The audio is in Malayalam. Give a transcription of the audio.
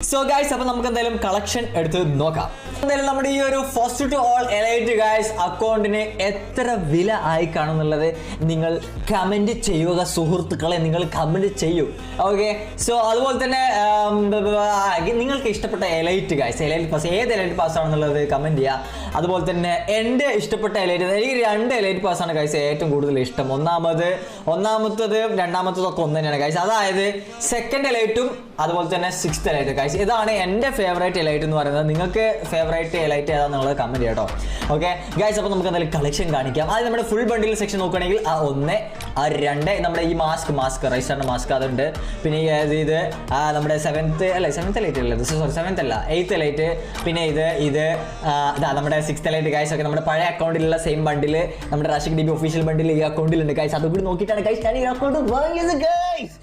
സോ ഗൈസ്, അപ്പോൾ നമുക്ക് എന്തായാലും കളക്ഷൻ എടുത്ത് നോക്കാം. എന്തായാലും നമ്മുടെ ഈ ഒരു first to all elite guys അക്കൗണ്ടിന് എത്ര വില ആയി കാണുന്നുള്ളത് നിങ്ങൾ കമന്റ് ചെയ്യുക സുഹൃത്തുക്കളെ, നിങ്ങൾ കമന്റ് ചെയ്യൂ. ഓക്കെ, സോ അതുപോലെ തന്നെ നിങ്ങൾക്ക് ഇഷ്ടപ്പെട്ട എലൈറ്റ് ഗൈസ്, എലൈറ്റ് പാസ് ഏത് എലൈറ്റ് പാസ് ആണെന്നുള്ളത് കമന്റ് ചെയ്യുക. അതുപോലെ തന്നെ എൻ്റെ ഇഷ്ടപ്പെട്ട എലൈറ്റ്, എനിക്ക് 2 എലൈറ്റ് പാസ് ആണ് ഗൈസ് ഏറ്റവും കൂടുതൽ ഇഷ്ടം. ഒന്നാമത്തത് രണ്ടാമത്തതൊക്കെ ഒന്ന് തന്നെയാണ് ഗൈസ്. അതായത് സെക്കൻഡ് എലൈറ്റും അതുപോലെ തന്നെ 6th എലൈറ്റ് ഗൈസ്. ഇതാണ് എൻ്റെ ഫേവറേറ്റ് എലൈറ്റ് എന്ന് പറയുന്നത്. നിങ്ങൾക്ക് ഫേവറേറ്റ് എലൈറ്റ് ഏതാണെന്നുള്ളത് കമന്റ് ചെയ്യാം കേട്ടോ. ഓക്കെ ഗൈസ്, അപ്പോൾ നമുക്ക് എന്തായാലും കളക്ഷൻ കാണിക്കാം. അത് നമ്മുടെ ഫുൾ ബണ്ടിൽ സെക്ഷൻ നോക്കുകയാണെങ്കിൽ ആ 1, ആ 2 നമ്മുടെ ഈ മാസ്ക് റൈസറിന്റെ മാസ്ക് അതുണ്ട്. പിന്നെ ഇത് നമ്മുടെ 7th എലൈറ്റ് അല്ല, സോറി 7th അല്ല 8th എലൈറ്റ്. പിന്നെ ഇത് നമ്മുടെ 6th എലൈറ്റ് ഗൈസ്. ഒക്കെ നമ്മുടെ പഴയ അക്കൗണ്ടിലുള്ള സെയിം ബണ്ടിൽ നമ്മുടെ റാഷിക് DB ഒഫീഷ്യൽ ബണ്ടിൽ ഈ അക്കൗണ്ടിലുണ്ട് ഗൈസ്. അതുകൂടി നോക്കിയിട്ടാണ് ഗൈസ് ഞാൻ ഈ അക്കൗണ്ട് വാങ്ങിയത് ഗൈസ്.